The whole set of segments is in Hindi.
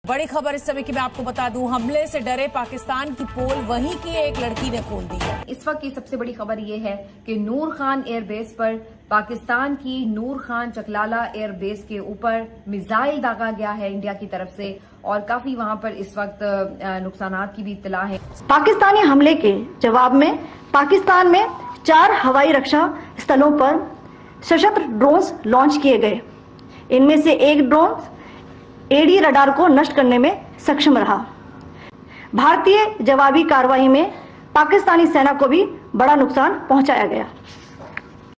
बड़ी खबर इस समय की मैं आपको बता दूं, हमले से डरे पाकिस्तान की पोल वहीं की एक लड़की ने खोल दी है। इस वक्त की सबसे बड़ी खबर ये है कि नूर खान एयरबेस पर पाकिस्तान की नूर खान चकलाला एयरबेस के ऊपर मिसाइल दागा गया है इंडिया की तरफ से, और काफी वहां पर इस वक्त नुकसानात की भी इत्तला है। पाकिस्तानी हमले के जवाब में पाकिस्तान में 4 हवाई रक्षा स्थलों पर सशस्त्र ड्रोन्स लॉन्च किए गए। इनमें से एक ड्रोन एडी रडार को नष्ट करने में सक्षम रहा। भारतीय जवाबी कार्रवाई में पाकिस्तानी सेना को भी बड़ा नुकसान पहुंचाया गया।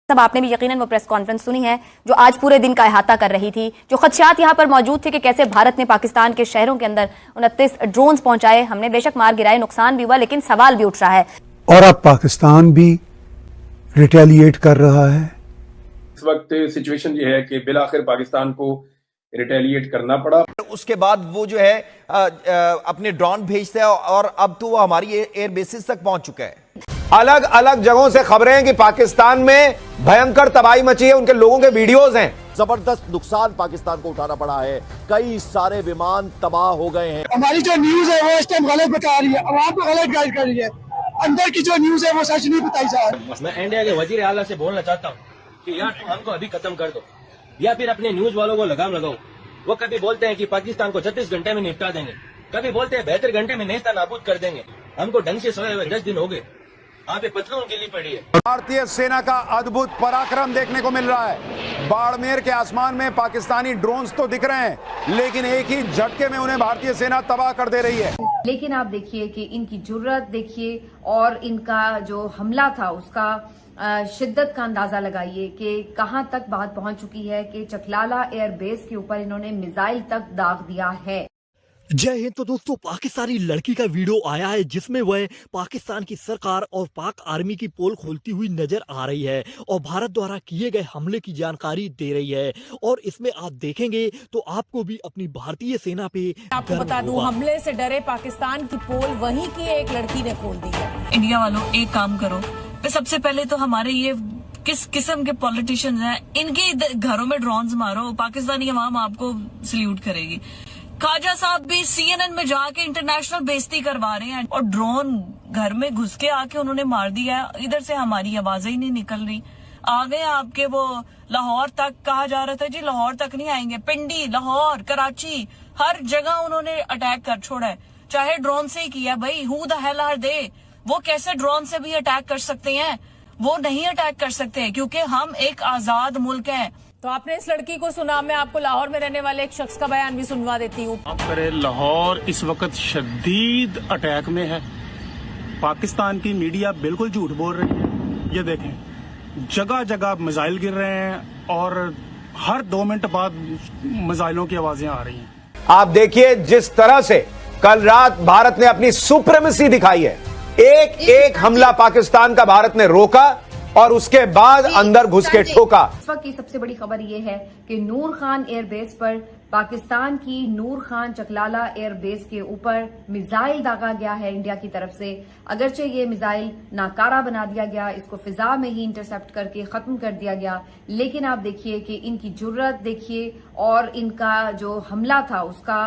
सब आपने भी यकीनन वो प्रेस कॉन्फ्रेंस सुनी है जो आज पूरे दिन का अहाता कर रही थी, जो खदशात यहाँ पर मौजूद थे कि कैसे भारत ने पाकिस्तान के शहरों के अंदर 29 ड्रोन्स पहुंचाए। हमने बेशक मार गिराए, नुकसान भी हुआ, लेकिन सवाल भी उठ रहा है। और अब पाकिस्तान भी रिटेलिएट कर रहा है। इस वक्त सिचुएशन ये है कि बिलाखिर पाकिस्तान को रिटेलिएट करना पड़ा। उसके बाद वो जो है अपने ड्रोन भेजता है और अब तो वो हमारी एयर बेसिस तक पहुंच चुका है। अलग अलग जगहों से खबरें हैं कि पाकिस्तान में भयंकर तबाही मची है, उनके लोगों के वीडियोस हैं। जबरदस्त नुकसान पाकिस्तान को उठाना पड़ा है, कई सारे विमान तबाह हो गए हैं। हमारी जो न्यूज है वो इस टाइम गलत बता रही है, अवाम को गलत गाइड कर रही है। अंदर की जो न्यूज है वो सच नहीं बताई जा रही। मैं इंडिया के वजीर आला से बोलना चाहता हूँ कि यार तुम हमको अभी खत्म कर दो या फिर अपने न्यूज वालों को लगाम लगाओ। वो कभी बोलते हैं कि पाकिस्तान को 36 घंटे में निपटा देंगे, कभी बोलते हैं 72 घंटे में नेस्ता नाबूद कर देंगे। हमको ढंग से सोए हुए 10 दिन हो गए, यहाँ पे पतलून गिली पड़ी है। भारतीय सेना का अद्भुत पराक्रम देखने को मिल रहा है। बाड़मेर के आसमान में पाकिस्तानी ड्रोन्स तो दिख रहे हैं, लेकिन एक ही झटके में उन्हें भारतीय सेना तबाह कर दे रही है। लेकिन आप देखिए कि इनकी जुर्रत देखिए और इनका जो हमला था उसका शिद्दत का अंदाजा लगाइए कि कहां तक बात पहुंच चुकी है कि चकलाला एयरबेस के ऊपर इन्होंने मिसाइल तक दाग दिया है। जय हिंद। तो दोस्तों, पाकिस्तानी लड़की का वीडियो आया है जिसमें वह पाकिस्तान की सरकार और पाक आर्मी की पोल खोलती हुई नजर आ रही है और भारत द्वारा किए गए हमले की जानकारी दे रही है। और इसमें आप देखेंगे तो आपको भी अपनी भारतीय सेना पे आपको बता दूं, हमले से डरे पाकिस्तान की पोल वहीं की एक लड़की ने खोल दी है। इंडिया वालों, एक काम करो, सबसे पहले तो हमारे ये किस किस्म के पॉलिटिशियंस हैं, इनके घरों में ड्रोन्स मारो, पाकिस्तानी अवाम आपको सल्यूट करेगी। खाजा साहब भी CNN में जाके इंटरनेशनल बेइज्जती करवा रहे हैं और ड्रोन घर में घुस के आके उन्होंने मार दिया है। इधर से हमारी आवाजें ही नहीं निकल रही। आ गए आपके वो लाहौर तक, कहा जा रहा था जी लाहौर तक नहीं आएंगे, पिंडी, लाहौर, कराची, हर जगह उन्होंने अटैक कर छोड़ा है, चाहे ड्रोन से ही किया। भाई who the hell are they? वो कैसे ड्रोन से भी अटैक कर सकते हैं? वो नहीं अटैक कर सकते क्योंकि हम एक आजाद मुल्क हैं। तो आपने इस लड़की को सुना, मैं आपको लाहौर में रहने वाले एक शख्स का बयान भी सुनवा देती हूँ। लाहौर इस वक्त शदीद अटैक में है। पाकिस्तान की मीडिया बिल्कुल झूठ बोल रही है। ये देखें, जगह जगह मिसाइल गिर रहे हैं और हर 2 मिनट बाद मिसाइलों की आवाजें आ रही हैं। आप देखिए जिस तरह से कल रात भारत ने अपनी सुप्रीमेसी दिखाई है। एक हमला पाकिस्तान का भारत ने रोका और उसके बाद अंदर घुस के ठोका। इस वक्त की सबसे बड़ी खबर ये है कि नूर खान एयरबेस पर पाकिस्तान की नूर खान चकलाला एयरबेस के ऊपर मिसाइल दागा गया है इंडिया की तरफ से। अगरचे ये मिसाइल नाकारा बना दिया गया, इसको फिजा में ही इंटरसेप्ट करके खत्म कर दिया गया, लेकिन आप देखिए कि इनकी जुर्रत देखिए और इनका जो हमला था उसका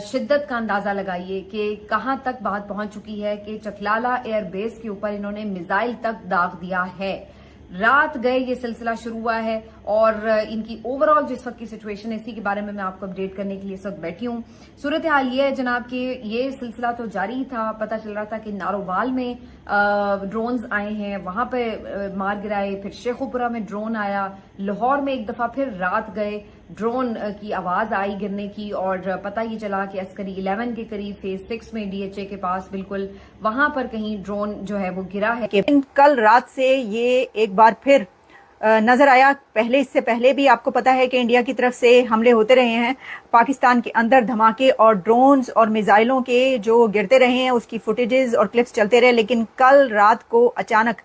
शिद्दत का अंदाजा लगाइए कि कहां तक बात पहुंच चुकी है कि चकलाला एयरबेस के ऊपर इन्होंने मिसाइल तक दाग दिया है। रात गए ये सिलसिला शुरू हुआ है और इनकी ओवरऑल जिस वक्त की सिचुएशन है इसी के बारे में मैं आपको अपडेट करने के लिए इस वक्त बैठी हूँ। सूरत हाल ये है जनाब कि ये सिलसिला तो जारी था। पता चल रहा था कि नारोवाल में ड्रोन्स आए हैं, वहां पे मार गिराए, फिर शेखुपुरा में ड्रोन आया, लाहौर में एक दफा फिर रात गए, ड्रोन की आवाज आई गिरने की और पता ये चला कि अस्करी 11 के करीब फेज 6 में DHA के पास बिल्कुल वहां पर कहीं ड्रोन जो है वो गिरा है। कल रात से ये एक बार फिर नजर आया। इससे पहले भी आपको पता है कि इंडिया की तरफ से हमले होते रहे हैं, पाकिस्तान के अंदर धमाके और ड्रोन्स और मिसाइलों के जो गिरते रहे हैं उसकी फुटेजेस और क्लिप्स चलते रहे। लेकिन कल रात को अचानक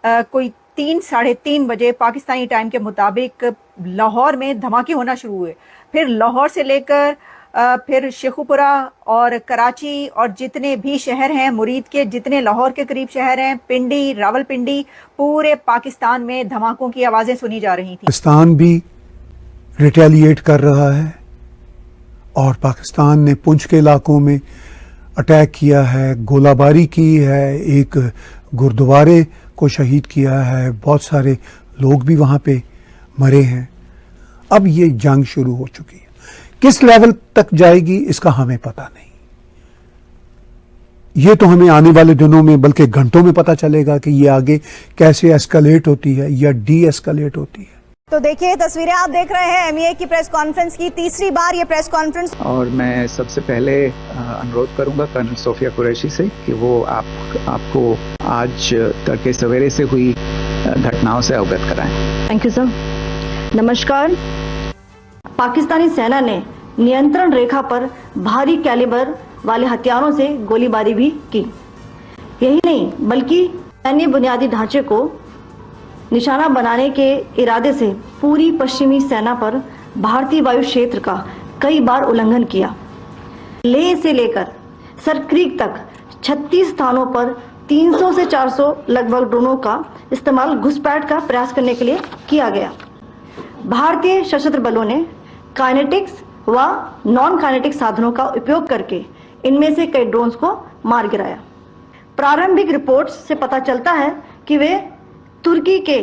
कोई 3-3:30 बजे पाकिस्तानी टाइम के मुताबिक लाहौर में धमाके होना शुरू हुए। फिर लाहौर से लेकर फिर शेखुपुरा और कराची और जितने भी शहर हैं मुरीद के, जितने लाहौर के करीब शहर हैं, पिंडी, रावलपिंडी, पूरे पाकिस्तान में धमाकों की आवाजें सुनी जा रही थी। पाकिस्तान भी रिटेलिएट कर रहा है और पाकिस्तान ने पुंछ के इलाकों में अटैक किया है, गोलाबारी की है, एक गुरुद्वारे को शहीद किया है, बहुत सारे लोग भी वहाँ पे मरे हैं। अब ये जंग शुरू हो चुकी है, किस लेवल तक जाएगी इसका हमें पता नहीं। ये तो हमें आने वाले दिनों में बल्कि घंटों में पता चलेगा कि ये आगे कैसे एस्केलेट होती है या डी एस्केलेट होती है। तो देखिए तस्वीरें आप देख रहे हैं एमईए की प्रेस कॉन्फ्रेंस की, तीसरी बार ये प्रेस कॉन्फ्रेंस। और मैं सबसे पहले अनुरोध करूंगा कर्नल सोफिया कुरैशी से कि वो आपको आज तड़के सवेरे से हुई घटनाओं से अवगत कराएं। Thank you sir. नमस्कार। पाकिस्तानी सेना ने नियंत्रण रेखा पर भारी कैलिबर वाले हथियारों से गोलीबारी भी की। यही नहीं बल्कि सैन्य बुनियादी ढांचे को निशाना बनाने के इरादे से पूरी पश्चिमी सेना पर भारतीय वायु क्षेत्र का कई बार उल्लंघन किया। लेह से लेकर सरक्रीक तक 36 स्थानों पर 300 से 400 लगभग ड्रोनों का इस्तेमाल घुसपैठ का प्रयास करने के लिए किया गया। भारतीय सशस्त्र बलों ने काइनेटिक्स व नॉन काइनेटिक साधनों का उपयोग करके इनमें से कई ड्रोन्स को मार गिराया। प्रारंभिक रिपोर्ट्स से पता चलता है कि वे तुर्की के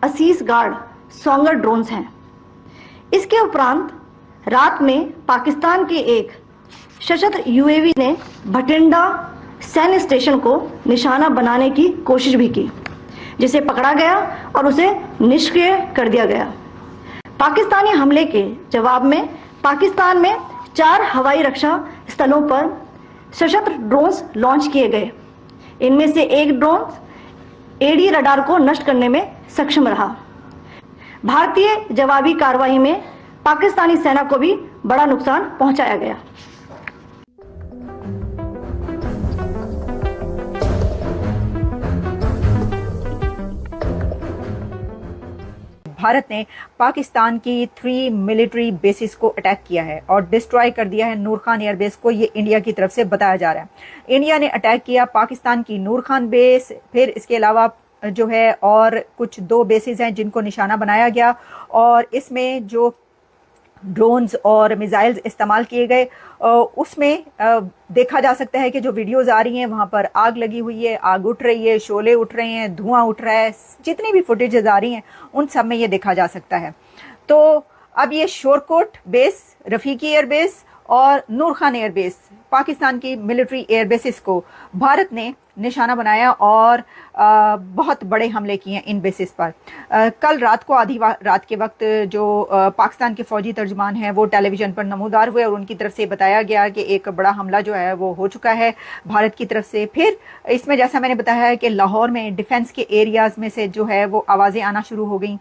असीस गार्ड सोंगर ड्रोन्स हैं। इसके उपरांत रात में पाकिस्तान के एक सशस्त्र यूएवी ने भटिंडा सैन्य स्टेशन को निशाना बनाने की कोशिश भी की, जिसे पकड़ा गया और उसे निष्क्रिय कर दिया गया। पाकिस्तानी हमले के जवाब में पाकिस्तान में 4 हवाई रक्षा स्थलों पर सशस्त्र ड्रोन्स लॉन्च किए गए। इनमें से एक ड्रोन एडी रडार को नष्ट करने में सक्षम रहा। भारतीय जवाबी कार्रवाई में पाकिस्तानी सेना को भी बड़ा नुकसान पहुंचाया गया। भारत ने पाकिस्तान की 3 मिलिट्री बेसिस को अटैक किया है और डिस्ट्रॉय कर दिया है नूर खान एयरबेस को, ये इंडिया की तरफ से बताया जा रहा है। इंडिया ने अटैक किया पाकिस्तान की नूर खान बेस, फिर इसके अलावा जो है और कुछ 2 बेसिस हैं जिनको निशाना बनाया गया और इसमें जो ड्रोन्स और मिसाइल्स इस्तेमाल किए गए उसमें देखा जा सकता है कि जो वीडियोस आ रही हैं वहां पर आग लगी हुई है, आग उठ रही है, शोले उठ रहे हैं, धुआं उठ रहा है, जितनी भी फुटेजेस आ रही हैं उन सब में ये देखा जा सकता है। तो अब ये शोरकोट बेस, रफीकी एयरबेस और नूर खान एयरबेस, पाकिस्तान की मिलिट्री एयरबेसिस को भारत ने निशाना बनाया और बहुत बड़े हमले किए इन बेसिस पर। कल रात को आधी रात के वक्त जो पाकिस्तान के फौजी तर्जमान हैं वो टेलीविजन पर नमूदार हुए और उनकी तरफ से बताया गया कि एक बड़ा हमला जो है वो हो चुका है भारत की तरफ से। फिर इसमें जैसा मैंने बताया है कि लाहौर में डिफेंस के एरियाज में से जो है वो आवाज़ें आना शुरू हो गई,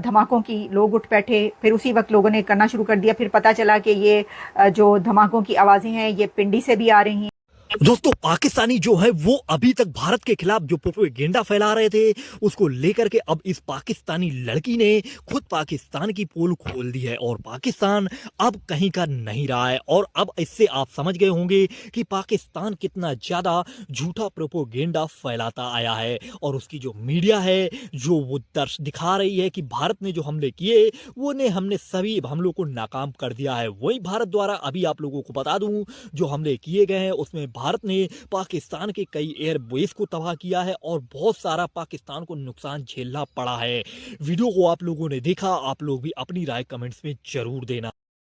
धमाकों की, लोग उठ बैठे, फिर उसी वक्त लोगों ने करना शुरू कर दिया। फिर पता चला कि ये जो धमाकों की आवाज़ें हैं ये पिंडी से भी आ रही हैं। दोस्तों पाकिस्तानी जो है वो अभी तक भारत के खिलाफ जो प्रोपेगेंडा फैला रहे थे उसको लेकर के अब इस पाकिस्तानी लड़की ने खुद पाकिस्तान की पोल खोल दी है और पाकिस्तान अब कहीं का नहीं रहा है। और अब इससे आप समझ गए होंगे कि पाकिस्तान कितना ज्यादा झूठा प्रोपेगेंडा फैलाता आया है और उसकी जो मीडिया है जो वो दर्श दिखा रही है कि भारत ने जो हमले किए वो ने हमने सभी हमलों को नाकाम कर दिया है। वही भारत द्वारा अभी आप लोगों को बता दूं जो हमले किए गए हैं उसमें भारत ने पाकिस्तान के कई एयरबेस को तबाह किया है और बहुत सारा पाकिस्तान को नुकसान झेलना पड़ा है। वीडियो को आप लोगों ने देखा, आप लोग भी अपनी राय कमेंट्स में जरूर देना।